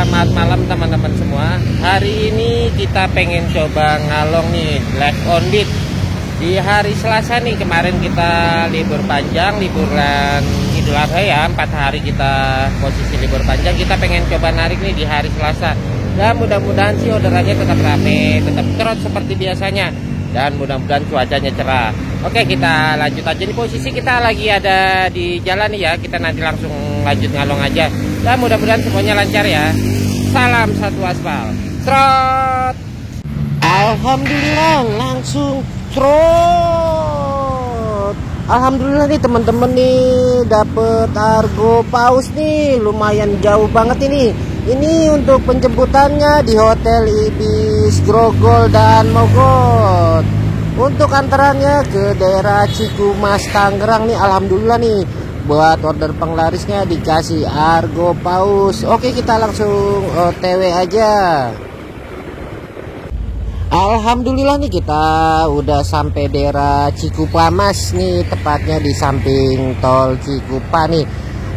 Selamat malam teman-teman semua. Hari ini kita pengen coba ngalong nih, live on beat. Di hari Selasa nih, kemarin kita libur panjang, liburan Idul Adha ya, 4 hari kita posisi libur panjang. Kita pengen coba narik nih di hari Selasa. Dan mudah-mudahan sih orderannya tetap rame, tetap cerot seperti biasanya. Dan mudah-mudahan cuacanya cerah. Oke, kita lanjut aja. Nih posisi kita lagi ada di jalan nih ya. Kita nanti langsung lanjut ngalong aja. Dan mudah-mudahan semuanya lancar ya. Salam satu aspal. Trot. Alhamdulillah langsung trot. Alhamdulillah nih teman-teman nih dapet Argo Paus nih, lumayan jauh banget ini. Ini untuk penjemputannya di Hotel Ibis Grogol dan Mogot. Untuk antarannya ke daerah Cikumas Tangerang nih, alhamdulillah nih. Buat order penglarisnya dikasih Argo Paus. Oke, kita langsung OTW aja. Alhamdulillah nih kita udah sampai daerah Cikupamas nih, tepatnya di samping tol Cikupa nih.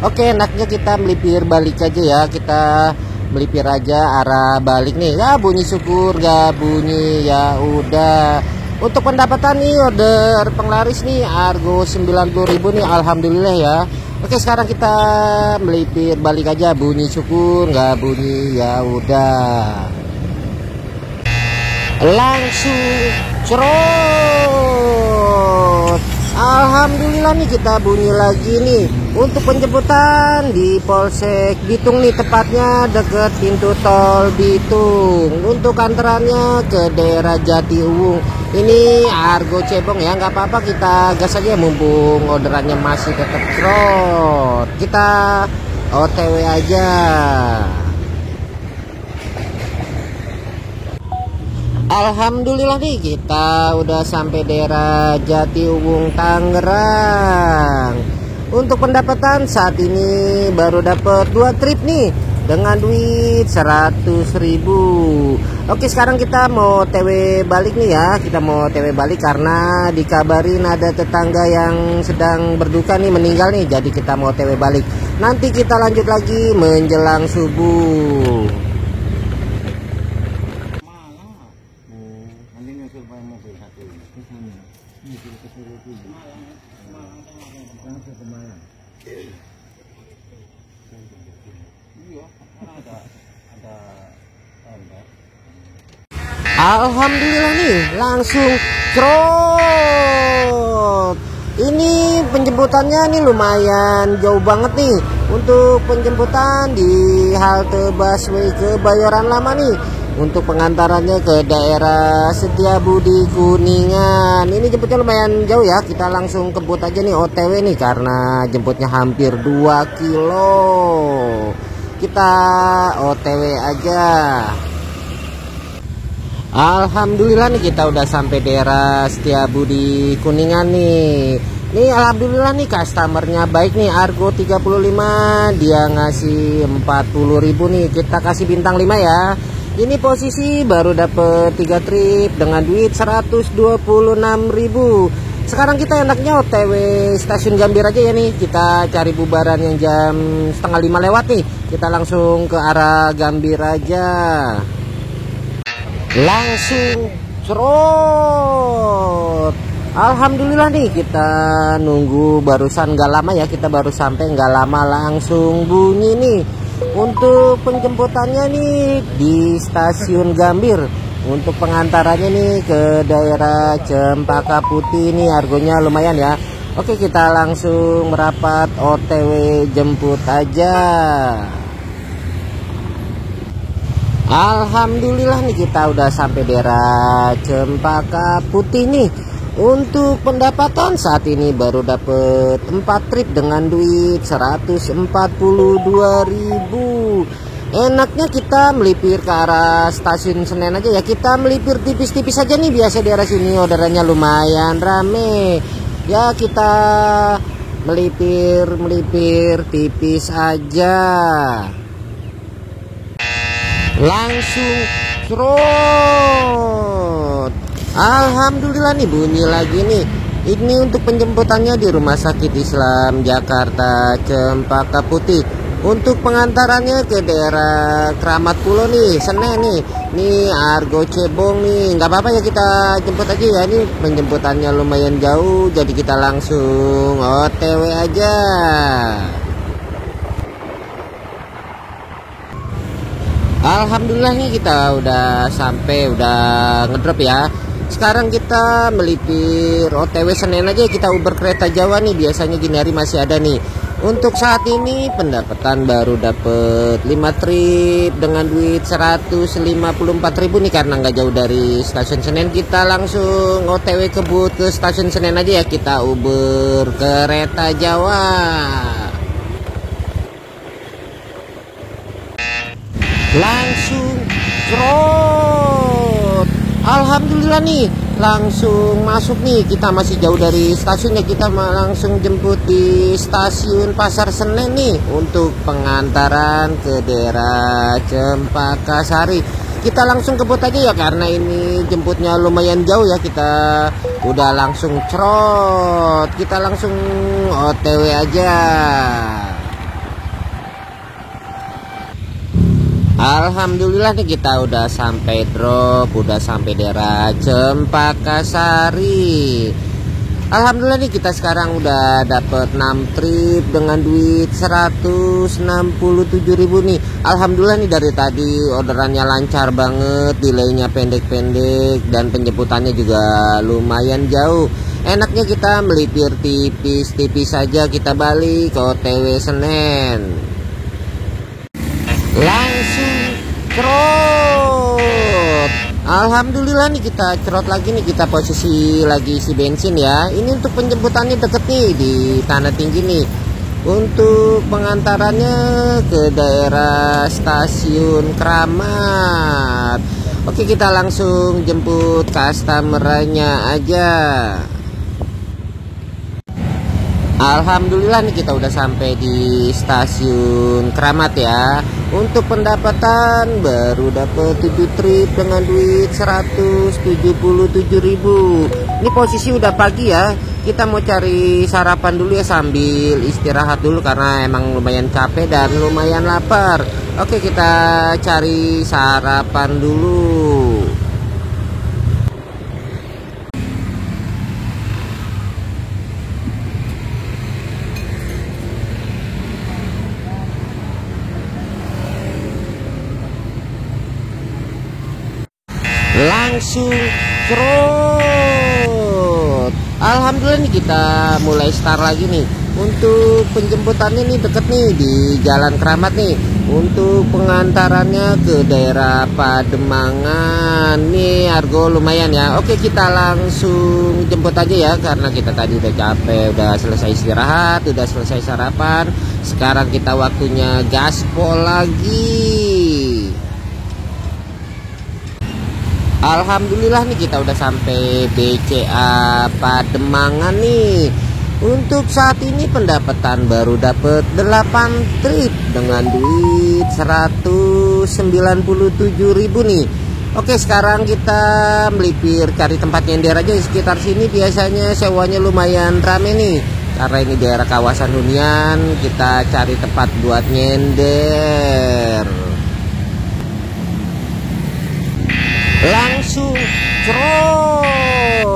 Oke, enaknya kita melipir balik aja ya. Kita melipir aja arah balik nih. Ya bunyi syukur, gak bunyi ya udah. Untuk pendapatan nih order penglaris nih Argo 90.000 nih, alhamdulillah ya. Oke, sekarang kita melipir balik aja, bunyi syukur, gak bunyi ya udah. Langsung cerot. Alhamdulillah nih kita bunyi lagi nih untuk penjemputan di Polsek Bitung nih, tepatnya deket pintu tol Bitung. Untuk antarannya ke daerah Jatiuwung. Ini Argo cebong ya, nggak apa-apa, kita gas aja mumpung orderannya masih tetap cerot. Kita OTW aja. Alhamdulillah nih kita udah sampai daerah Jatiuwung Tangerang. Untuk pendapatan saat ini baru dapat 2 trip nih dengan duit 100.000. Oke, sekarang kita mau TW balik nih ya. Kita mau TW balik karena dikabarin ada tetangga yang sedang berduka nih, meninggal nih. Jadi kita mau TW balik. Nanti kita lanjut lagi menjelang subuh. Alhamdulillah nih langsung trot. Ini penjemputannya nih lumayan jauh banget nih. Untuk penjemputan di halte busway Kebayoran Lama nih. Untuk pengantarannya ke daerah Setiabudi Kuningan. Ini jemputnya lumayan jauh ya. Kita langsung kebut aja nih OTW nih karena jemputnya hampir 2 kilo. Kita OTW aja. Alhamdulillah nih kita udah sampai daerah Setiabudi Kuningan nih. Nih alhamdulillah nih customernya baik nih, Argo 35 dia ngasih 40.000 nih. Kita kasih bintang 5 ya. Ini posisi baru dapet 3 trip dengan duit 126.000. Sekarang kita enaknya OTW stasiun Gambir aja ya nih. Kita cari bubaran yang jam setengah 5 lewat nih. Kita langsung ke arah Gambir aja. Langsung cerot. Alhamdulillah nih kita nunggu barusan gak lama ya. Kita baru sampai gak lama langsung bunyi nih. Untuk penjemputannya nih di stasiun Gambir. Untuk pengantarannya nih ke daerah Cempaka Putih nih, argonya lumayan ya. Oke, kita langsung merapat OTW jemput aja. Alhamdulillah nih kita udah sampai daerah Cempaka Putih nih. Untuk pendapatan saat ini baru dapet 4 trip dengan duit 142.000. Enaknya kita melipir ke arah stasiun Senen aja ya. Kita melipir tipis-tipis aja nih, biasa daerah sini orderannya lumayan rame. Ya kita melipir tipis aja. Langsung cerot. Alhamdulillah nih bunyi lagi nih. Ini untuk penjemputannya di Rumah Sakit Islam Jakarta Cempaka Putih. Untuk pengantarannya ke daerah Keramat Pulo nih, Senen nih. Nih Argo Cebong nih. Nggak apa-apa ya, kita jemput aja ya. Ini penjemputannya lumayan jauh, jadi kita langsung OTW aja. Alhamdulillah nih kita udah sampai, udah ngedrop ya. Sekarang kita melipir OTW Senen aja, kita Uber kereta Jawa nih. Biasanya gini hari masih ada nih. Untuk saat ini pendapatan baru dapet 5 trip dengan duit 154.000 nih, karena nggak jauh dari stasiun Senen. Kita langsung OTW kebut ke stasiun Senen aja ya, kita Uber kereta Jawa. Langsung crot. Alhamdulillah nih langsung masuk nih. Kita masih jauh dari stasiunnya, kita langsung jemput di stasiun Pasar Senen nih untuk pengantaran ke daerah Cempaka Sari. Kita langsung kebut aja ya, karena ini jemputnya lumayan jauh ya. Kita udah langsung crot, kita langsung OTW aja. Alhamdulillah nih kita udah sampai drop, udah sampai daerah Cempaka Sari. Alhamdulillah nih kita sekarang udah dapet 6 trip dengan duit 167.000 nih. Alhamdulillah nih dari tadi orderannya lancar banget, delaynya pendek-pendek dan penjemputannya juga lumayan jauh. Enaknya kita melipir tipis-tipis saja, kita balik ke OTW Senen. Langsung cerot. Alhamdulillah nih kita cerot lagi nih, kita posisi lagi isi bensin ya. Ini untuk penjemputannya deket nih di Tanah Tinggi nya. Untuk pengantarannya ke daerah stasiun Kramat. Oke, kita langsung jemput customer-nya aja. Alhamdulillah nih kita udah sampai di stasiun Kramat ya. Untuk pendapatan baru dapat 7 trip dengan duit 177.000. Ini posisi udah pagi ya. Kita mau cari sarapan dulu ya, sambil istirahat dulu karena emang lumayan capek dan lumayan lapar. Oke, kita cari sarapan dulu. Langsung cerot. Alhamdulillah nih kita mulai start lagi nih. Untuk penjemputannya nih deket nih di Jalan Keramat nih. Untuk pengantarannya ke daerah Pademangan nih, Argo lumayan ya. Oke, kita langsung jemput aja ya, karena kita tadi udah capek, udah selesai istirahat, udah selesai sarapan. Sekarang kita waktunya gaspol lagi. Alhamdulillah nih kita udah sampai BCA Pademangan nih. Untuk saat ini pendapatan baru dapat 8 trip dengan duit 197.000 nih. Oke, sekarang kita melipir cari tempat nyender aja di sekitar sini. Biasanya sewanya lumayan rame nih, karena ini daerah kawasan hunian. Kita cari tempat buat nyender. Langsung cerot.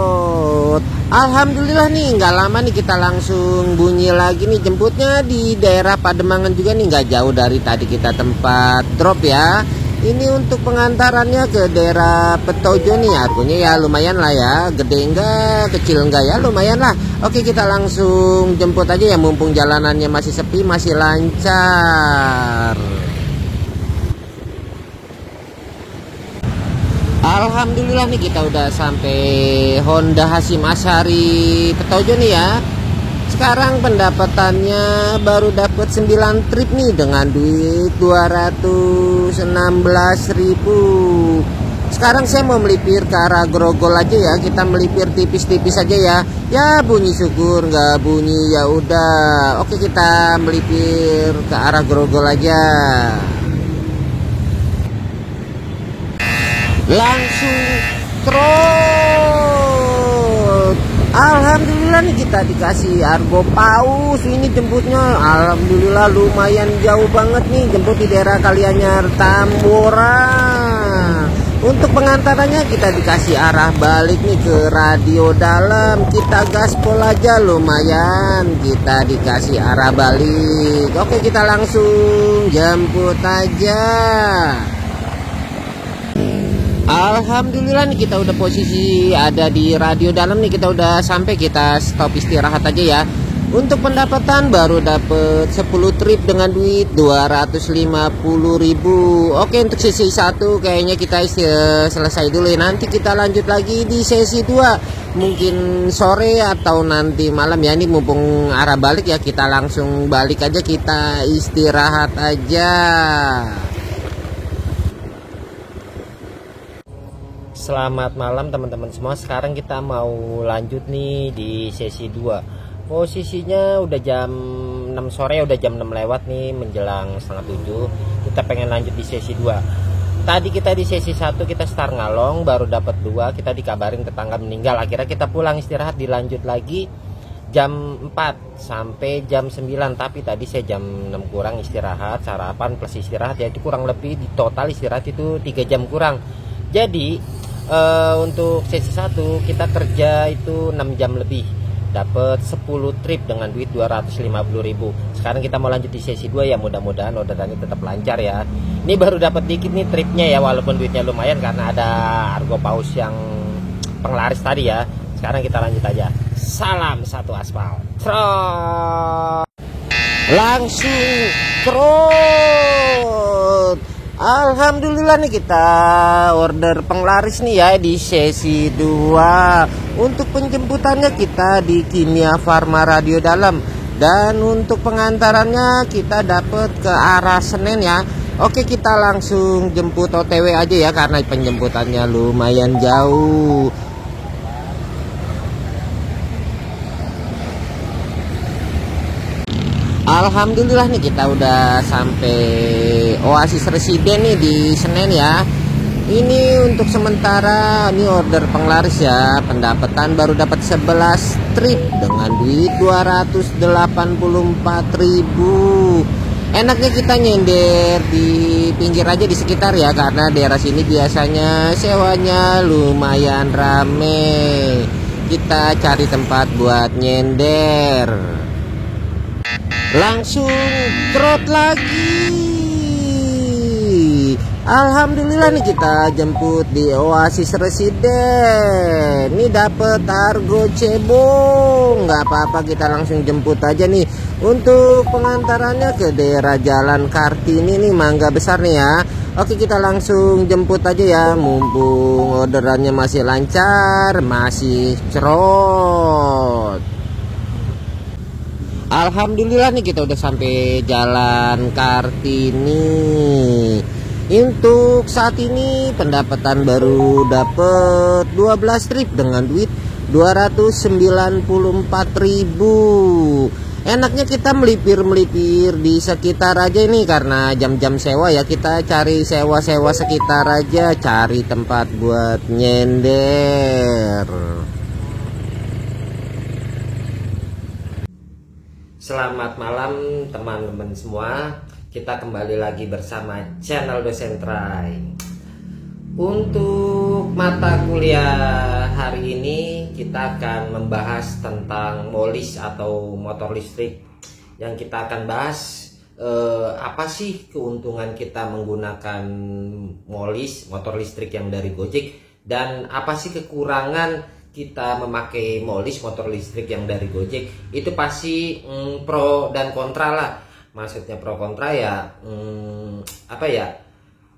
Alhamdulillah nih nggak lama nih kita langsung bunyi lagi nih. Jemputnya di daerah Pademangan juga nih, nggak jauh dari tadi kita tempat drop ya. Ini untuk pengantarannya ke daerah Petojo nih. Harganya ya lumayan lah ya, gede enggak, kecil enggak ya, lumayan lah. Oke, kita langsung jemput aja ya, mumpung jalanannya masih sepi, masih lancar. Alhamdulillah nih kita udah sampai Honda Hasyim Asyari Petojo nih ya. Sekarang pendapatannya baru dapat 9 trip nih dengan duit 216.000. Sekarang saya mau melipir ke arah Grogol aja ya. Kita melipir tipis-tipis aja ya. Ya bunyi syukur, nggak bunyi ya udah. Oke, kita melipir ke arah Grogol aja. Langsung trot. Alhamdulillah Alhamdulillah nih kita dikasih Argo Paus. Ini jemputnya alhamdulillah lumayan jauh banget nih, jemput di daerah Kalianyar Tambora. Untuk pengantarannya kita dikasih arah balik nih ke Radio Dalam. Kita gaspol aja lumayan, kita dikasih arah balik. Oke, kita langsung jemput aja. Alhamdulillah nih kita udah posisi ada di Radio Dalam nih, kita udah sampai, kita stop istirahat aja ya. Untuk pendapatan baru dapet 10 trip dengan duit 250.000. Oke, untuk sesi 1 kayaknya kita selesai dulu ya. Nanti kita lanjut lagi di sesi 2. Mungkin sore atau nanti malam ya. Ini mumpung arah balik ya, kita langsung balik aja, kita istirahat aja. Selamat malam teman-teman semua. Sekarang kita mau lanjut nih di sesi 2. Posisinya udah jam 6 sore, udah jam 6 lewat nih, menjelang setengah 7. Kita pengen lanjut di sesi 2. Tadi kita di sesi 1 kita start ngalong, baru dapat 2, kita dikabarin tetangga meninggal. Akhirnya kita pulang istirahat, dilanjut lagi jam 4 sampai jam 9. Tapi tadi saya jam 6 kurang istirahat, sarapan plus istirahat, yaitu kurang lebih di total istirahat itu 3 jam kurang. Jadi untuk sesi 1 kita kerja itu 6 jam lebih, dapat 10 trip dengan duit 250.000. Sekarang kita mau lanjut di sesi 2 ya, mudah-mudahan orderannya tetap lancar ya. Ini baru dapat dikit nih tripnya ya, walaupun duitnya lumayan karena ada Argo Paus yang penglaris tadi ya. Sekarang kita lanjut aja. Salam satu aspal. Langsung trot. Alhamdulillah nih kita order penglaris nih ya di sesi 2. Untuk penjemputannya kita di Kimia Farma Radio Dalam. Dan untuk pengantarannya kita dapat ke arah Senen ya. Oke, kita langsung jemput OTW aja ya, karena penjemputannya lumayan jauh. Alhamdulillah nih kita udah sampai Oasis Residen nih di Senen ya. Ini untuk sementara ini order penglaris ya. Pendapatan baru dapat 11 trip dengan duit 284.000. Enaknya kita nyender di pinggir aja di sekitar ya, karena daerah sini biasanya sewanya lumayan rame. Kita cari tempat buat nyender. Langsung trot lagi. Alhamdulillah nih kita jemput di Oasis Residen. Ini dapet Argo cebong. Nggak apa-apa, kita langsung jemput aja nih. Untuk pengantarannya ke daerah Jalan Kartini nih, Mangga Besar nih ya. Oke, kita langsung jemput aja ya, mumpung orderannya masih lancar, masih cerot. Alhamdulillah nih kita udah sampai Jalan Kartini. Untuk saat ini pendapatan baru dapat 12 trip dengan duit 294.000. Enaknya kita melipir di sekitar aja ini, karena jam-jam sewa ya, kita cari sewa-sewa sekitar aja, cari tempat buat nyender. Selamat malam teman-teman semua. Kita kembali lagi bersama channel Dosen Try. Untuk mata kuliah hari ini kita akan membahas tentang molis atau motor listrik. Yang kita akan bahas apa sih keuntungan kita menggunakan molis, motor listrik yang dari Gojek, dan apa sih kekurangan kita memakai molis, motor listrik yang dari Gojek. Itu pasti pro dan kontra lah. Maksudnya pro kontra ya, apa ya,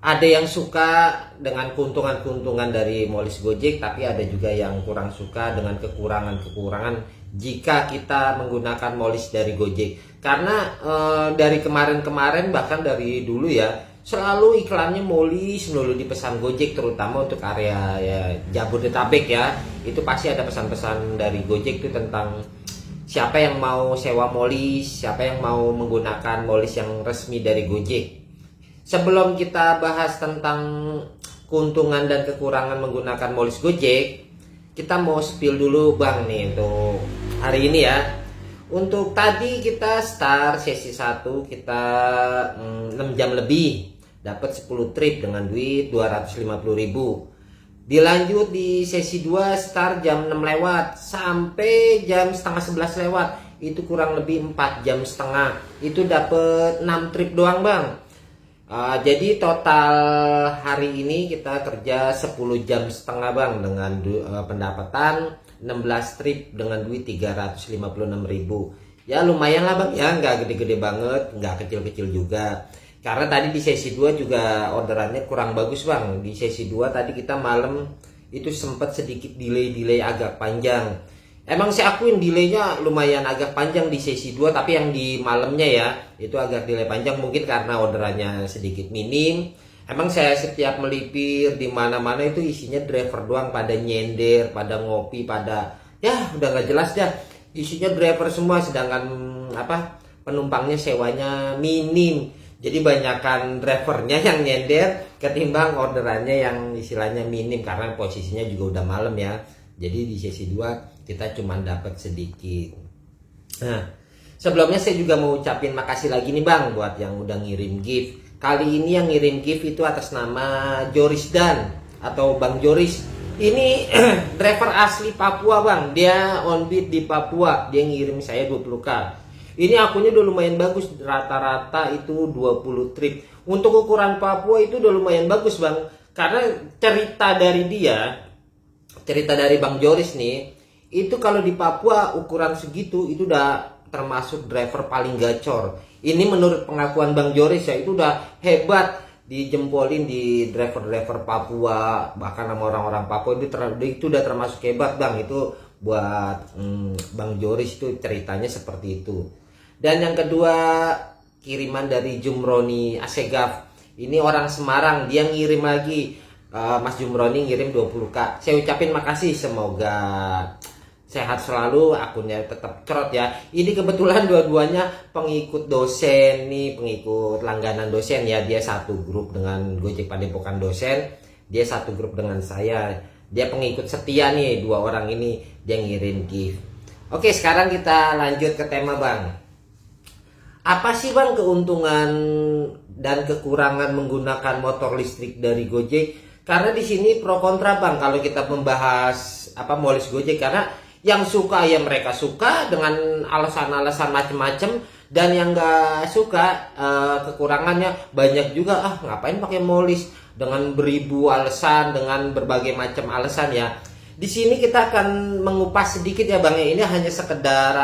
ada yang suka dengan keuntungan-keuntungan dari molis Gojek, tapi ada juga yang kurang suka dengan kekurangan-kekurangan jika kita menggunakan molis dari Gojek. Karena dari kemarin-kemarin, bahkan dari dulu ya, selalu iklannya molis melulu dipesan Gojek, terutama untuk area ya Jabodetabek ya. Itu pasti ada pesan-pesan dari Gojek itu tentang siapa yang mau sewa molis, siapa yang mau menggunakan molis yang resmi dari Gojek. Sebelum kita bahas tentang keuntungan dan kekurangan menggunakan molis Gojek, kita mau spill dulu Bang nih untuk hari ini ya. Untuk tadi kita start sesi 1 kita 6 jam lebih, dapat 10 trip dengan duit 250.000. Dilanjut di sesi 2 start jam 6 lewat sampai jam setengah 11 lewat, itu kurang lebih 4 jam setengah, itu dapat 6 trip doang bang. Jadi total hari ini kita kerja 10 jam setengah bang, dengan pendapatan 16 trip dengan duit 356.000. Ya lumayan lah bang ya, nggak gede-gede banget, nggak kecil-kecil juga. Karena tadi di sesi 2 juga orderannya kurang bagus bang. Di sesi 2 tadi kita malam itu sempat sedikit delay agak panjang. Emang saya akuin delaynya lumayan agak panjang di sesi 2, tapi yang di malamnya ya itu agak delay panjang, mungkin karena orderannya sedikit minim. Emang saya setiap melipir di mana-mana itu isinya driver doang, pada nyender, pada ngopi, pada ya udah nggak jelas dah. Isinya driver semua, sedangkan penumpangnya sewanya minim. Jadi banyakkan drivernya yang nyender ketimbang orderannya yang istilahnya minim, karena posisinya juga udah malam ya. Jadi di sesi 2 kita cuma dapat sedikit. Nah, sebelumnya saya juga mau ucapin makasih lagi nih bang buat yang udah ngirim gift. Kali ini yang ngirim gift itu atas nama Joris Dan atau Bang Joris. Ini driver asli Papua bang. Dia on beat di Papua. Dia ngirim saya 20k. Ini akunnya udah lumayan bagus. Rata-rata itu 20 trip. Untuk ukuran Papua itu udah lumayan bagus bang. Karena cerita dari dia, cerita dari Bang Joris nih, itu kalau di Papua ukuran segitu itu udah termasuk driver paling gacor. Ini menurut pengakuan Bang Joris ya, itu udah hebat, dijempolin di driver-driver Papua, bahkan sama orang-orang Papua itu udah termasuk hebat bang. Itu buat Bang Joris itu ceritanya seperti itu. Dan yang kedua kiriman dari Jumroni Asegaf. Ini orang Semarang, dia ngirim lagi. Mas Jumroni ngirim 20k. Saya ucapin makasih, semoga sehat selalu, akunnya tetap cerot ya. Ini kebetulan dua-duanya pengikut dosen nih, pengikut langganan dosen ya. Dia satu grup dengan Gojek Padepokan Dosen, dia satu grup dengan saya. Dia pengikut setia nih, dua orang ini dia ngirim gift. Oke, sekarang kita lanjut ke tema bang. Apa sih bang keuntungan dan kekurangan menggunakan motor listrik dari Gojek? Karena di sini pro kontra bang kalau kita membahas molis Gojek, karena yang suka ya mereka suka dengan alasan-alasan macem-macem, dan yang nggak suka kekurangannya banyak juga. Ngapain pakai molis dengan beribu alasan, dengan berbagai macam alasan ya. Di sini kita akan mengupas sedikit ya bang. Ini hanya sekedar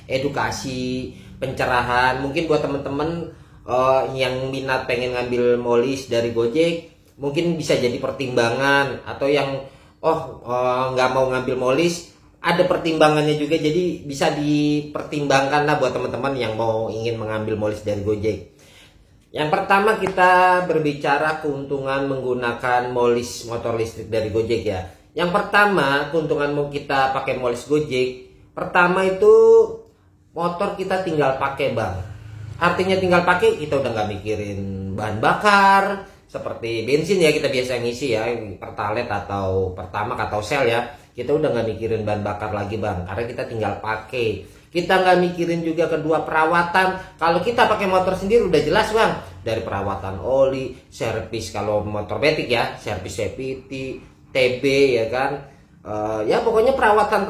edukasi, pencerahan. Mungkin buat teman-teman yang minat pengen ngambil molis dari Gojek, mungkin bisa jadi pertimbangan. Atau yang nggak mau ngambil molis, ada pertimbangannya juga, jadi bisa dipertimbangkan lah buat teman-teman yang mau ingin mengambil molis dari Gojek. Yang pertama kita berbicara keuntungan menggunakan molis motor listrik dari Gojek ya. Yang pertama keuntungan mau kita pakai molis Gojek, pertama itu motor kita tinggal pakai bang. Artinya tinggal pakai, kita udah nggak mikirin bahan bakar seperti bensin ya, kita biasa ngisi ya Pertalite atau Pertamax atau Shell ya. Kita udah nggak mikirin bahan bakar lagi bang, karena kita tinggal pakai. Kita nggak mikirin juga kedua perawatan. Kalau kita pakai motor sendiri udah jelas bang, dari perawatan oli, servis kalau motor metik ya, servis CVT, TB ya kan. Ya pokoknya perawatan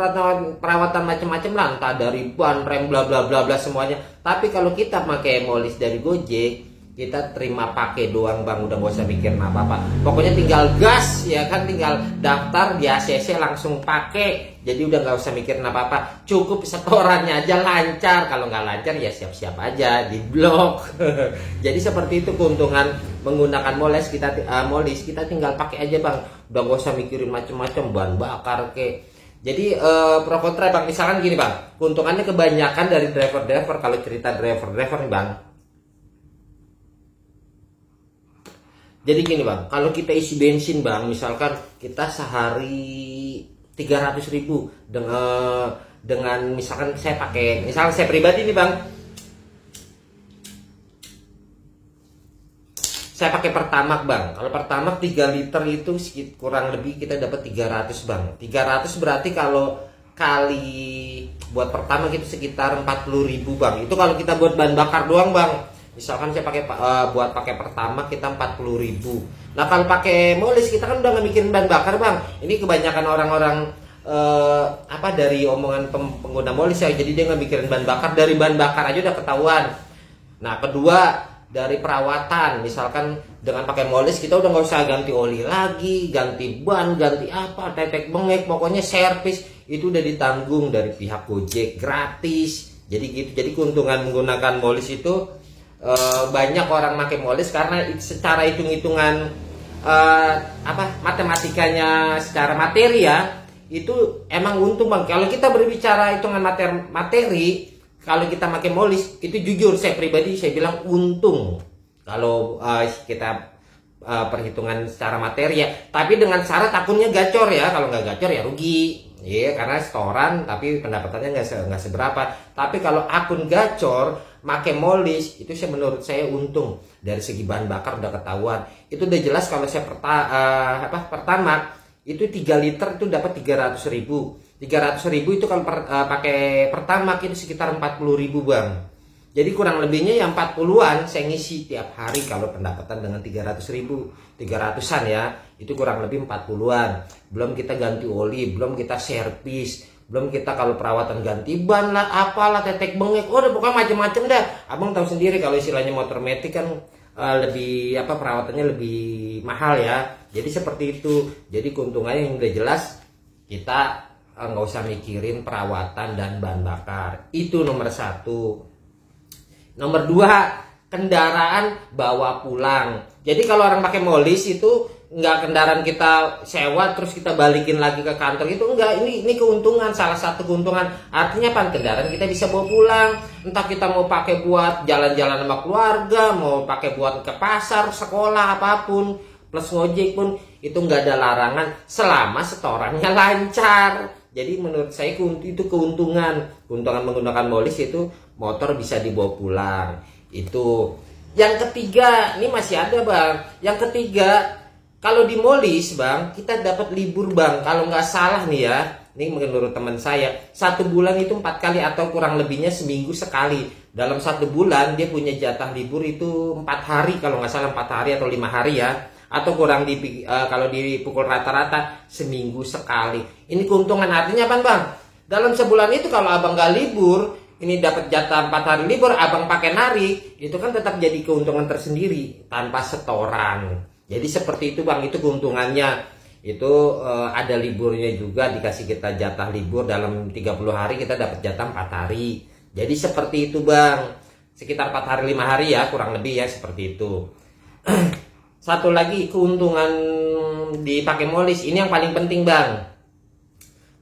macam-macam lah, entah dari ban, rem, bla bla bla bla semuanya. Tapi kalau kita pakai molis dari Gojek, kita terima pakai doang bang, udah gak usah mikirin apa-apa. Pokoknya tinggal gas ya kan, tinggal daftar di ACC langsung pakai. Jadi udah gak usah mikirin apa-apa, cukup setorannya aja lancar. Kalau nggak lancar ya siap-siap aja di blok. Jadi seperti itu keuntungan menggunakan molis kita tinggal pakai aja bang, udah gak usah mikirin macem-macem bahan bakar ke. Jadi pro kontra bang, misalkan gini bang, keuntungannya kebanyakan dari driver-driver. Kalau cerita driver-driver nih bang, jadi gini bang, kalau kita isi bensin bang, misalkan kita sehari 300.000 dengan misalkan saya pakai, misalkan saya pribadi nih bang, saya pakai Pertamax bang. Kalau Pertamax 3 liter itu kurang lebih kita dapat 300 bang. 300 berarti kalau kali buat pertama itu sekitar 40.000 bang. Itu kalau kita buat bahan bakar doang bang. Misalkan saya pakai buat pakai pertama kita 40.000. Nah kalau pakai molis kita kan udah nggak mikirin bahan bakar bang. Ini kebanyakan orang-orang dari omongan pengguna molis ya, jadi dia nggak mikirin bahan bakar, dari bahan bakar aja udah ketahuan. Nah kedua dari perawatan, misalkan dengan pakai molis kita udah nggak usah ganti oli lagi, ganti ban, ganti apa, tetek bengek, pokoknya servis itu udah ditanggung dari pihak Gojek gratis. Jadi gitu, jadi keuntungan menggunakan molis itu banyak orang pakai molis karena secara hitung-hitungan matematikanya secara materi ya, itu emang untung bang. Kalau kita berbicara hitungan materi, kalau kita pakai molis itu jujur saya pribadi saya bilang untung. Kalau kita perhitungan secara materi ya, tapi dengan syarat akunnya gacor ya. Kalau nggak gacor ya rugi. Iya, karena setoran tapi pendapatannya nggak seberapa. Tapi kalau akun gacor, make molis itu menurut saya untung. Dari segi bahan bakar udah ketahuan. Itu udah jelas kalau saya pertama itu 3 liter itu dapat 300.000. 300.000 itu kalau pakai pertama itu sekitar 40.000 bang. Jadi kurang lebihnya yang 40-an saya ngisi tiap hari kalau pendapatan dengan 300.000, 300-an ya, itu kurang lebih 40-an. Belum kita ganti oli, belum kita servis, belum kita kalau perawatan ganti ban lah, apalah, tetek bengek, udah pokoknya macam-macam dah. Abang tahu sendiri kalau istilahnya motor metik kan lebih perawatannya lebih mahal ya. Jadi seperti itu. Jadi keuntungannya yang udah jelas kita nggak usah mikirin perawatan dan bahan bakar. Itu nomor 1. Nomor 2, kendaraan bawa pulang. Jadi kalau orang pakai molis itu nggak kendaraan kita sewa terus kita balikin lagi ke kantor, itu enggak. Ini keuntungan, salah satu keuntungan. Artinya apa? Kendaraan kita bisa bawa pulang. Entah kita mau pakai buat jalan-jalan sama keluarga, mau pakai buat ke pasar, sekolah, apapun, plus ngojek pun itu nggak ada larangan selama setorannya lancar. Jadi menurut saya itu keuntungan menggunakan molis, itu motor bisa dibawa pulang. Itu. Yang ketiga, ini masih ada bang. Yang ketiga, kalau di molis bang, kita dapat libur bang. Kalau nggak salah nih ya, ini menurut teman saya, 1 bulan itu 4 kali atau kurang lebihnya seminggu sekali. Dalam 1 bulan dia punya jatah libur itu 4 hari, kalau nggak salah 4 hari atau 5 hari ya. Atau kurang kalau dipukul rata-rata seminggu sekali. Ini keuntungan, artinya apa bang? Dalam sebulan itu kalau abang nggak libur, ini dapat jatah 4 hari libur, abang pakai narik, itu kan tetap jadi keuntungan tersendiri tanpa setoran. Jadi seperti itu bang, itu keuntungannya. Itu ada liburnya juga, dikasih kita jatah libur dalam 30 hari kita dapat jatah 4 hari. Jadi seperti itu bang, sekitar 4 hari 5 hari ya kurang lebih ya, seperti itu. Satu lagi keuntungan dipakai molis, ini yang paling penting bang.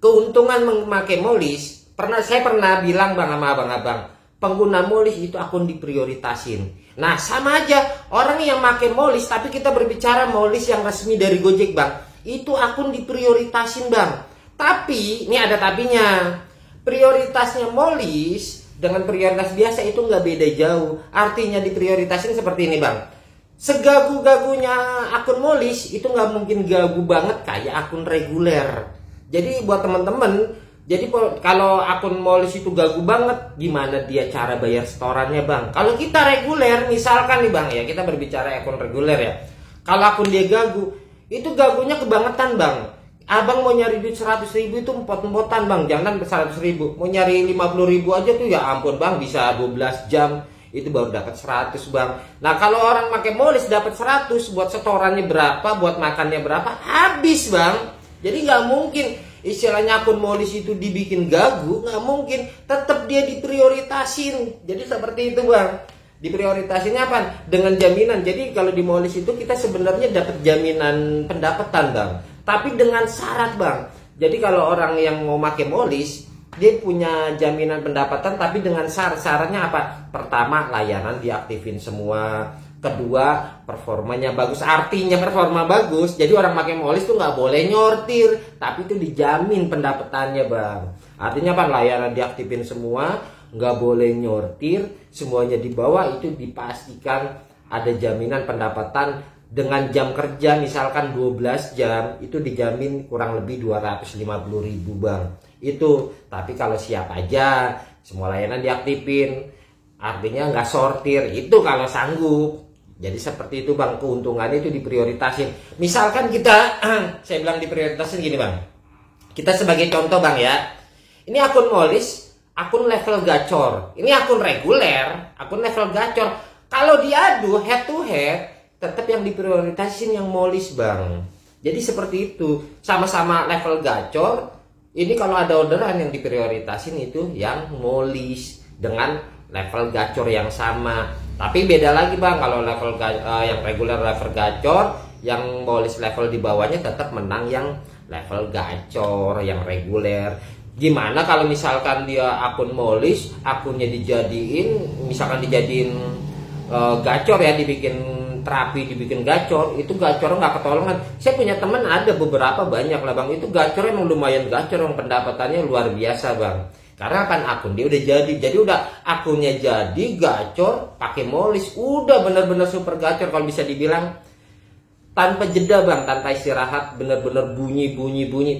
Keuntungan memakai molis, saya pernah bilang bang sama abang-abang, pengguna molis itu akun diprioritasin. Nah sama aja, orang yang pakai molis, tapi kita berbicara molis yang resmi dari Gojek bang, itu akun diprioritasin bang. Tapi, ini ada tapinya, prioritasnya molis dengan prioritas biasa itu nggak beda jauh. Artinya diprioritasin seperti ini bang. Segagu-gagunya akun molis itu nggak mungkin gagu banget kayak akun reguler. Jadi buat teman-teman, jadi kalau akun molis itu gagu banget, gimana dia cara bayar setorannya bang? Kalau kita reguler, misalkan nih bang ya, kita berbicara akun reguler ya. Kalau akun dia gagu, itu gagunya kebangetan bang. Abang mau nyari duit 100.000 itu empot-empotan bang, jangan 100.000. Mau nyari 50.000 aja tuh ya ampun bang, bisa 12 jam. Itu baru dapat 100 bang. Nah kalau orang pakai molis dapat 100, buat setorannya berapa, buat makannya berapa, habis bang. Jadi nggak mungkin istilahnya akun molis itu dibikin gagu, nggak mungkin. Tetap dia diprioritasin. Jadi seperti itu bang. Diprioritasinnya apa? Dengan jaminan. Jadi kalau di molis itu kita sebenarnya dapat jaminan pendapatan bang, tapi dengan syarat bang. Jadi kalau orang yang mau pakai molis, dia punya jaminan pendapatan tapi dengan syaratnya apa? Pertama, layanan diaktifin semua. Kedua, performanya bagus. Artinya performa bagus, jadi orang pakai molis tuh nggak boleh nyortir, tapi itu dijamin pendapatannya bang. Artinya apa? Layanan diaktifin semua, nggak boleh nyortir, semuanya di bawah, itu dipastikan ada jaminan pendapatan. Dengan jam kerja misalkan 12 jam, itu dijamin kurang lebih 250.000 bang. itu. Tapi kalau siap aja, semua layanan diaktifin, artinya nggak sortir, itu kalau sanggup. Jadi seperti itu bang, keuntungannya itu diprioritasin. Misalkan kita, saya bilang diprioritasin gini bang, kita sebagai contoh bang ya, ini akun Molis, akun level gacor, ini akun reguler, akun level gacor. Kalau diadu head to head, tetap yang diprioritasin yang Molis bang. Jadi seperti itu, sama-sama level gacor. Ini kalau ada orderan yang diprioritasin itu yang Molis dengan level gacor yang sama. Tapi beda lagi bang, kalau level yang reguler level gacor, yang Molis level di bawahnya tetap menang yang level gacor, yang reguler. Gimana kalau misalkan dia akun Molis, akunnya misalkan dijadiin gacor ya, dibikin terapi, dibikin gacor, itu gacor nggak ketolongan. Saya punya teman ada beberapa, banyak lah bang, itu gacor emang lumayan gacor, yang pendapatannya luar biasa bang. Karena kan akun dia udah jadi udah akunnya jadi gacor pakai Molis, udah bener-bener super gacor kalau bisa dibilang, tanpa jeda bang, tanpa istirahat, bener-bener bunyi.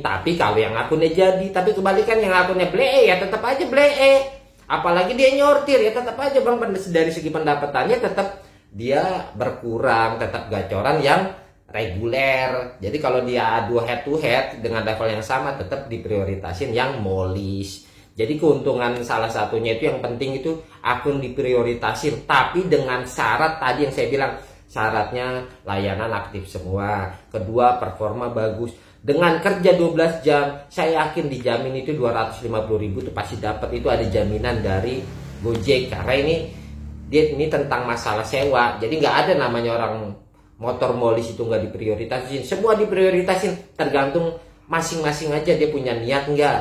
Tapi kalau yang akunnya jadi, tapi kebalikan yang akunnya blee ya tetap aja blee. Apalagi dia nyortir ya tetap aja bang, dari segi pendapatannya tetap dia berkurang, tetap gacoran yang reguler. Jadi kalau dia adu head to head dengan level yang sama, tetap diprioritasin yang Molis. Jadi keuntungan salah satunya itu yang penting itu akun diprioritasin, tapi dengan syarat tadi yang saya bilang, syaratnya layanan aktif semua, kedua performa bagus. Dengan kerja 12 jam, saya yakin dijamin itu 250.000 itu pasti dapat. Itu ada jaminan dari Gojek, karena ini tentang masalah sewa. Jadi nggak ada namanya orang motor Molis itu nggak diprioritasin, semua diprioritasin, tergantung masing-masing aja dia punya niat nggak.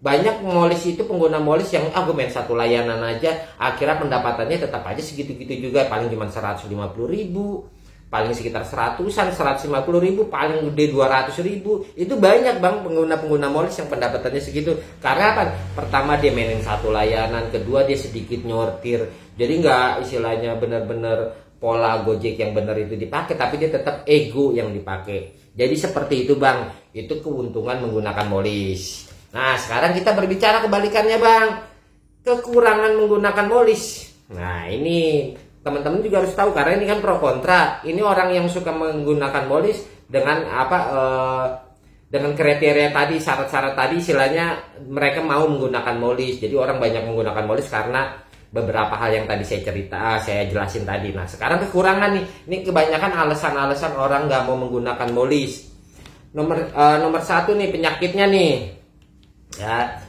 Banyak Molis itu, pengguna Molis yang gue main satu layanan aja, akhirnya pendapatannya tetap aja segitu-gitu juga, paling cuma 150.000, paling sekitar 100-an, 150.000, paling gede 200.000. Itu banyak bang pengguna Molis yang pendapatannya segitu. Karena apa? Pertama dia mainin satu layanan, kedua dia sedikit nyortir. Jadi nggak istilahnya benar-benar pola Gojek yang benar itu dipakai, tapi dia tetap ego yang dipakai. Jadi seperti itu bang, itu keuntungan menggunakan Molis. Nah sekarang kita berbicara kebalikannya bang, kekurangan menggunakan Molis. Nah ini teman-teman juga harus tahu, karena ini kan pro kontra. Ini orang yang suka menggunakan Molis dengan dengan kriteria tadi, syarat-syarat tadi, istilahnya mereka mau menggunakan Molis. Jadi orang banyak menggunakan Molis karena beberapa hal yang tadi saya jelasin tadi. Nah sekarang kekurangan nih, ini kebanyakan alasan-alasan orang nggak mau menggunakan Molis. Nomor satu nih penyakitnya nih. Ya,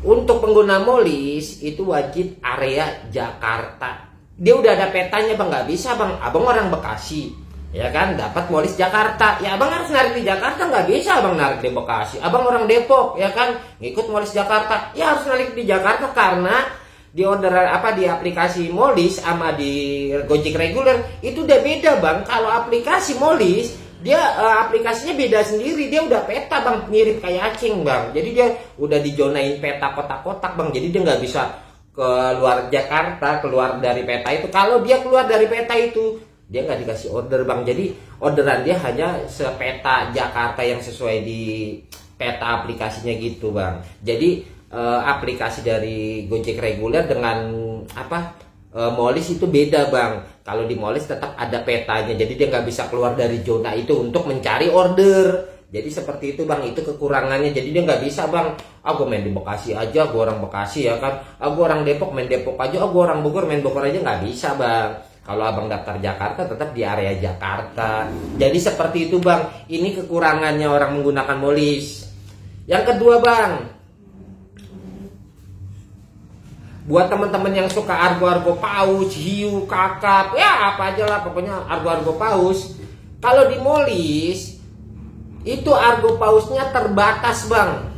untuk pengguna Molis itu wajib area Jakarta. Dia udah ada petanya bang, nggak bisa bang. Abang orang Bekasi, ya kan, dapat Molis Jakarta. Ya abang harus narik di Jakarta, nggak bisa abang narik di Bekasi. Abang orang Depok, ya kan, ngikut Molis Jakarta. Ya harus narik di Jakarta karena di di aplikasi Molis sama di Gojek reguler itu udah beda bang. Kalau aplikasi Molis dia aplikasinya beda sendiri, dia udah peta bang, mirip kayak Acing bang. Jadi dia udah dijonain peta kotak-kotak bang, jadi dia nggak bisa keluar Jakarta, keluar dari peta itu. Kalau dia keluar dari peta itu, dia nggak dikasih order bang. Jadi orderan dia hanya sepeta Jakarta yang sesuai di peta aplikasinya gitu bang. Jadi aplikasi dari Gojek reguler dengan Molis itu beda bang. Kalau di Molis tetap ada petanya, jadi dia nggak bisa keluar dari zona itu untuk mencari order. Jadi seperti itu bang, itu kekurangannya. Jadi dia nggak bisa bang, gue main di Bekasi aja, gue orang Bekasi ya kan, gue orang Depok main Depok aja, gue orang Bogor main Bogor aja, nggak bisa bang. Kalau abang daftar Jakarta tetap di area Jakarta. Jadi seperti itu bang, ini kekurangannya orang menggunakan Molis. Yang kedua bang, buat teman-teman yang suka argo-argo paus, hiu, kakap, ya apa aja lah pokoknya argo-argo paus. Kalau di Molis itu argo pausnya terbatas bang,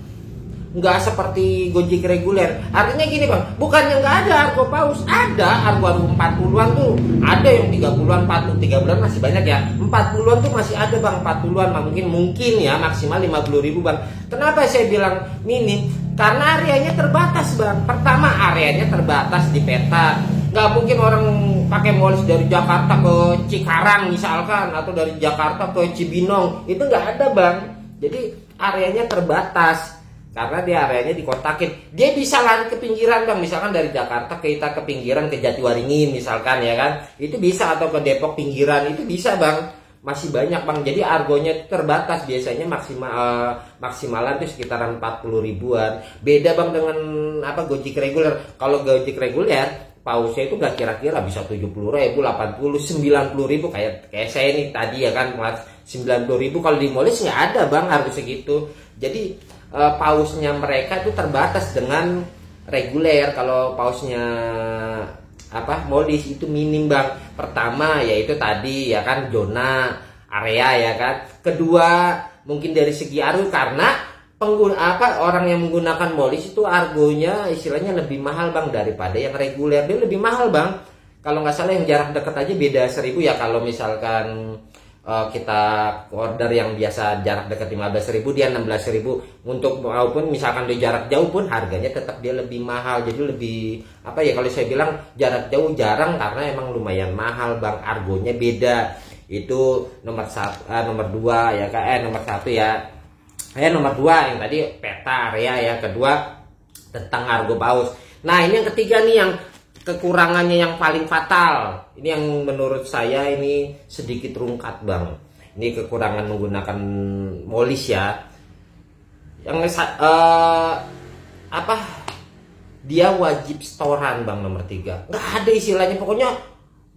nggak seperti Gojek reguler. Artinya gini bang, bukannya nggak ada argo paus, ada argo 40-an tuh, ada yang 30-an, 40, 3 bulan masih banyak ya, 40-an tuh masih ada bang, 40-an mungkin ya maksimal 50.000 bang. Kenapa saya bilang minim? Karena areanya terbatas bang. Pertama areanya terbatas di peta, nggak mungkin orang pakai Molis dari Jakarta ke Cikarang misalkan, atau dari Jakarta ke Cibinong, itu nggak ada bang. Jadi areanya terbatas. karena dia areanya dikotakin. Dia bisa lari ke pinggiran bang, misalkan dari Jakarta kita ke pinggiran ke Jatiwaringin misalkan ya kan, itu bisa, atau ke Depok pinggiran itu bisa bang, masih banyak bang. Jadi argonya itu terbatas, biasanya maksimalan itu sekitaran 40 ribuan. Beda bang dengan Gojek reguler. Kalau Gojek reguler pausnya itu gak kira-kira bisa 70 ribu, 80, 90 ribu kayak saya ini tadi ya kan, 90 ribu. Kalau di Molis nggak ada bang harga segitu. Jadi pausnya mereka itu terbatas dengan reguler. Kalau pausnya Molis itu minim bang. Pertama yaitu tadi ya kan, zona area ya kan. Kedua mungkin dari segi argo, karena orang yang menggunakan Molis itu argonya istilahnya lebih mahal bang daripada yang reguler. Dia lebih mahal bang. Kalau nggak salah yang jarak dekat aja beda 1000 ya. Kalau misalkan kita order yang biasa jarak dekat 15.000, dia 16.000. Untuk maupun misalkan di jarak jauh pun harganya tetap dia lebih mahal. Jadi lebih kalau saya bilang jarak jauh jarang, karena emang lumayan mahal bang, argonya beda. Itu nomor 2 ya kan, nomor 1 ya. Nomor 2 yang tadi peta area ya. Kedua tentang argo paus. Nah ini yang ketiga nih, yang kekurangannya yang paling fatal. Ini yang menurut saya ini sedikit rungkat bang. Ini kekurangan menggunakan Molis ya. Yang dia wajib setoran bang, nomor 3. Nggak ada istilahnya, pokoknya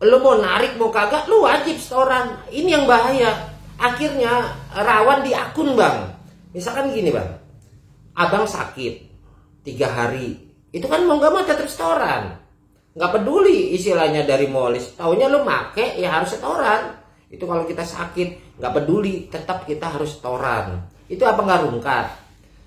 lo mau narik mau kagak lo wajib setoran. Ini yang bahaya. Akhirnya rawan di akun bang. Misalkan gini bang, abang sakit 3 hari, itu kan mau gak mau tetap setoran. Nggak peduli istilahnya dari Molis, taunya lo make ya harus setoran. Itu kalau kita sakit nggak peduli, tetap kita harus setoran. Itu apa nggak rungkat?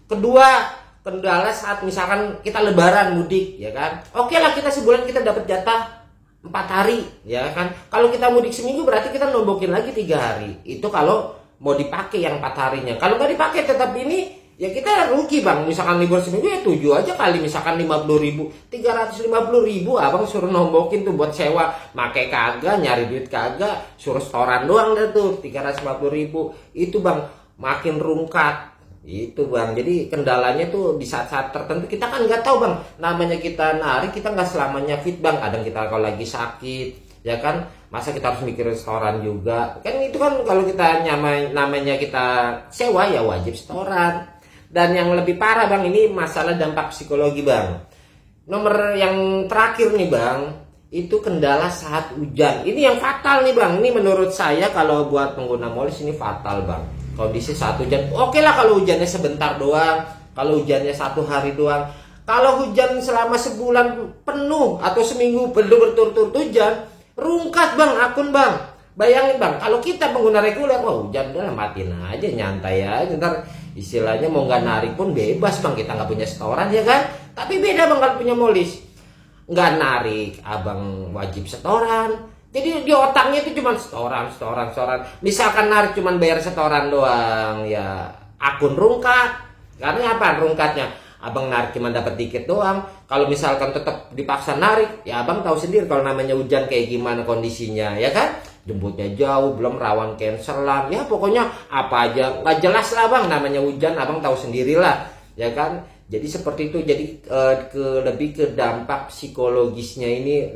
Kedua, kendala saat misalkan kita lebaran mudik ya kan, oke lah kita sebulan kita dapat jatah 4 hari ya kan. Kalau kita mudik seminggu berarti kita nombokin lagi 3 hari. Itu kalau mau dipakai yang 4 harinya. Kalau nggak dipakai tetap ini, ya kita rugi bang. Misalkan libur seminggu ya 7 aja kali, misalkan 50 ribu, 350 ribu abang suruh nombokin tuh buat sewa, make kagak, nyari duit kagak, suruh setoran doang deh tuh 350 ribu. Itu bang makin rungkat itu bang. Jadi kendalanya tuh di saat-saat tertentu kita kan nggak tahu bang, namanya kita narik, kita nggak selamanya fit bang. Kadang kita kalau lagi sakit ya kan, masa kita harus mikirin setoran juga kan. Itu kan kalau kita namanya kita sewa ya wajib setoran. Dan yang lebih parah bang, ini masalah dampak psikologi bang. Nomor yang terakhir nih bang, itu kendala saat hujan. Ini yang fatal nih bang. Ini menurut saya kalau buat pengguna Molis ini fatal bang. Kondisi saat hujan, oke lah kalau hujannya sebentar doang, kalau hujannya 1 hari doang. Kalau hujan selama sebulan penuh atau seminggu penuh berturut-turut hujan, rungkat bang akun bang. Bayangin bang, kalau kita pengguna reguler, wah hujan udah matiin aja, nyantai aja. Ntar istilahnya mau nggak narik pun bebas bang, kita nggak punya setoran ya kan. Tapi beda bang kalau punya Molis, nggak narik abang wajib setoran. Jadi di otaknya itu cuma setoran. Misalkan narik cuma bayar setoran doang, ya akun rungkat. Karena apa rungkatnya? Abang narik cuma dapat dikit doang. Kalau misalkan tetap dipaksa narik, ya abang tahu sendiri kalau namanya hujan kayak gimana kondisinya, ya kan? Jemputnya jauh, belum rawan cancelan, ya pokoknya apa aja nggak jelas lah bang. Namanya hujan, abang tahu sendirilah, ya kan? Jadi seperti itu. Jadi lebih ke dampak psikologisnya ini,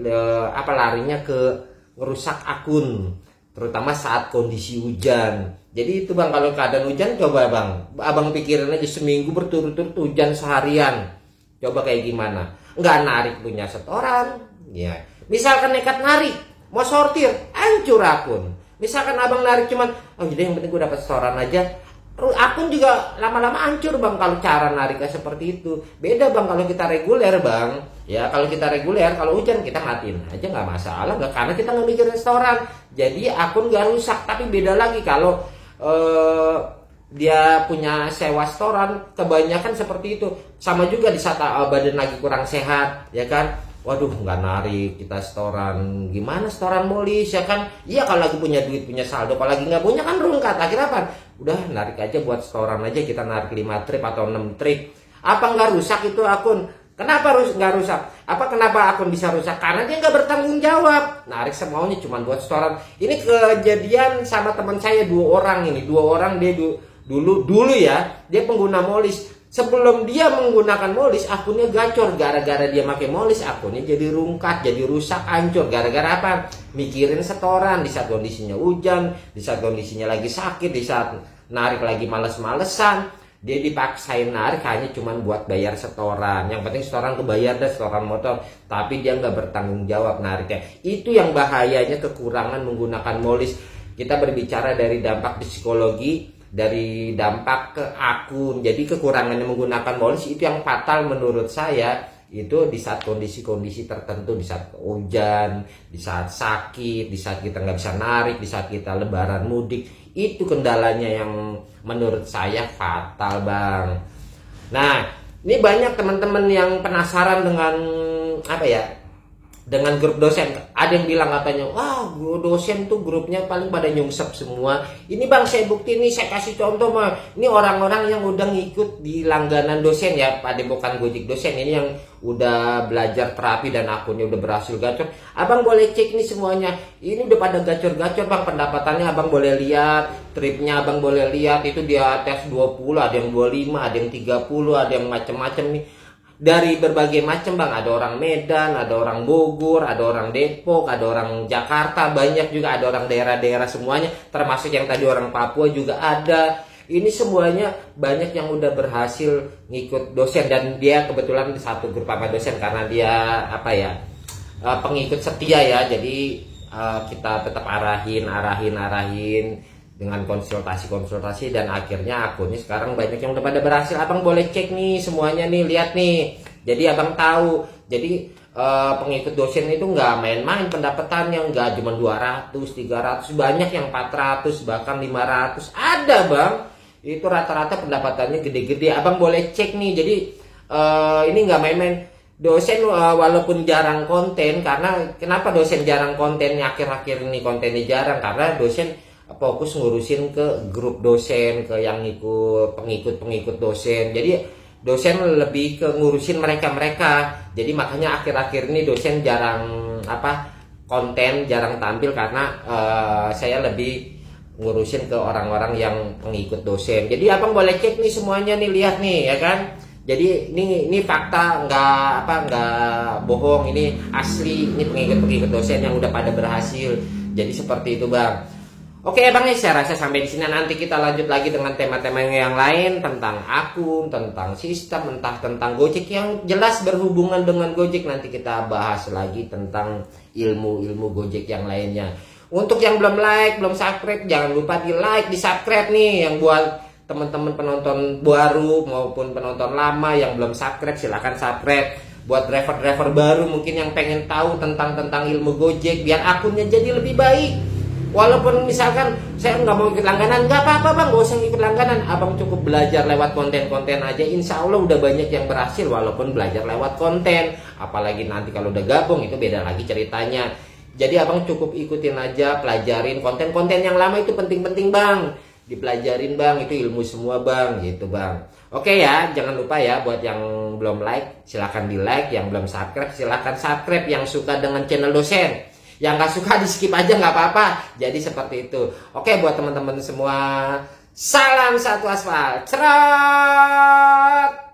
larinya ke ngerusak akun, terutama saat kondisi hujan. Jadi itu bang, kalau keadaan hujan coba bang, abang pikirin aja seminggu berturut-turut hujan seharian, coba kayak gimana. Nggak narik punya setoran, ya. Misalkan nekat narik, mau sortir, hancur akun. Misalkan abang narik cuman, jadi yang penting gue dapat setoran aja, akun juga lama-lama hancur bang. Kalau cara nariknya seperti itu. Beda bang kalau kita reguler bang. Ya kalau kita reguler, kalau hujan kita matiin aja nggak masalah, nggak, karena kita nggak mikirin setoran. Jadi akun nggak rusak. Tapi beda lagi kalau dia punya sewa setoran, kebanyakan seperti itu. Sama juga di saat badan lagi kurang sehat, ya kan. Waduh nggak narik, kita setoran, gimana setoran Molis ya kan. Iya kalau lagi punya duit, punya saldo. Kalau lagi nggak punya kan rungkat. Akhirnya apa? Udah narik aja buat setoran aja, kita narik 5 trip atau 6 trip. Apa nggak rusak itu akun? Kenapa nggak rusak? Kenapa akun bisa rusak? Karena dia nggak bertanggung jawab, narik semaunya cuma buat setoran. Ini kejadian sama teman saya 2 orang ini. 2 orang dia dulu ya, dia pengguna Molis. Sebelum dia menggunakan Molis, akunnya gacor. Gara-gara dia pakai Molis, akunnya jadi rungkat, jadi rusak, hancur. Gara-gara apa? Mikirin setoran di saat kondisinya hujan, di saat kondisinya lagi sakit, di saat narik lagi males-malesan. Dia dipaksain narik hanya cuma buat bayar setoran. Yang penting setoran kebayar dah, setoran motor. Tapi dia nggak bertanggung jawab nariknya. Itu yang bahayanya kekurangan menggunakan Molis. Kita berbicara dari dampak psikologi, dari dampak ke akun. Jadi kekurangannya menggunakan Molis itu yang fatal menurut saya. Itu di saat kondisi-kondisi tertentu, di saat hujan, di saat sakit, di saat kita nggak bisa narik, di saat kita lebaran mudik. Itu kendalanya yang menurut saya fatal, Bang. Nah, ini banyak teman-teman yang penasaran dengan apa ya, dengan grup dosen. Ada yang bilang katanya, wah dosen tuh grupnya paling pada nyungsep semua. Ini Bang, saya bukti nih, saya kasih contoh mah. Ini orang-orang yang udah ngikut di langganan dosen ya, pada bukan Gojek dosen. Ini yang udah belajar terapi dan akunnya udah berhasil gacor. Abang boleh cek nih semuanya. Ini udah pada gacor-gacor, Bang, pendapatannya. Abang boleh lihat, tripnya Abang boleh lihat. Itu dia tes 20, ada yang 25, ada yang 30, ada yang macem-macem nih. Dari berbagai macam, Bang. Ada orang Medan, ada orang Bogor, ada orang Depok, ada orang Jakarta, banyak juga, ada orang daerah-daerah semuanya, termasuk yang tadi orang Papua juga ada. Ini semuanya banyak yang udah berhasil ngikut dosen, dan dia kebetulan satu grup sama dosen karena dia apa ya, pengikut setia ya. Jadi kita tetap arahin dengan konsultasi dan akhirnya akunnya sekarang banyak yang udah pada berhasil. Abang boleh cek nih semuanya nih, lihat nih. Jadi abang tahu. Jadi pengikut dosen itu nggak main-main pendapatannya, nggak cuma 200, 300, banyak yang 400 bahkan 500 ada, Bang. Itu rata-rata pendapatannya gede-gede. Abang boleh cek nih. Jadi ini nggak main-main. Dosen walaupun jarang konten, karena kenapa dosen jarang kontennya akhir-akhir ini, kontennya jarang karena dosen fokus ngurusin ke grup dosen, ke yang ikut pengikut dosen. Jadi dosen lebih ke ngurusin mereka. Jadi makanya akhir-akhir ini dosen jarang konten, jarang tampil karena saya lebih ngurusin ke orang-orang yang pengikut dosen. Jadi abang boleh cek nih semuanya nih, lihat nih ya kan. Jadi ini fakta, nggak bohong, ini asli, ini pengikut dosen yang udah pada berhasil. Jadi seperti itu, Bang. Oke Bang, saya rasa sampai di sini. Nanti kita lanjut lagi dengan tema-tema yang lain tentang akun, tentang sistem, entah tentang Gojek yang jelas berhubungan dengan Gojek. Nanti kita bahas lagi tentang ilmu-ilmu Gojek yang lainnya. Untuk yang belum like, belum subscribe, jangan lupa di like, di subscribe nih. Yang buat teman-teman penonton baru maupun penonton lama yang belum subscribe, silahkan subscribe. Buat driver-driver baru mungkin yang pengen tahu tentang ilmu Gojek biar akunnya jadi lebih baik. Walaupun misalkan saya nggak mau ikut langganan, nggak apa-apa Bang, gak usah ikut langganan. Abang cukup belajar lewat konten-konten aja. Insya Allah udah banyak yang berhasil walaupun belajar lewat konten. Apalagi nanti kalau udah gabung itu beda lagi ceritanya. Jadi abang cukup ikutin aja, pelajarin konten-konten yang lama itu penting-penting Bang. Dipelajarin Bang, itu ilmu semua Bang, gitu Bang. Oke ya, jangan lupa ya buat yang belum like, silahkan di like. Yang belum subscribe, silahkan subscribe. Yang suka dengan channel dosen, yang gak suka di skip aja nggak apa-apa. Jadi seperti itu. Oke, buat teman-teman semua, salam satu aspal. Cerot.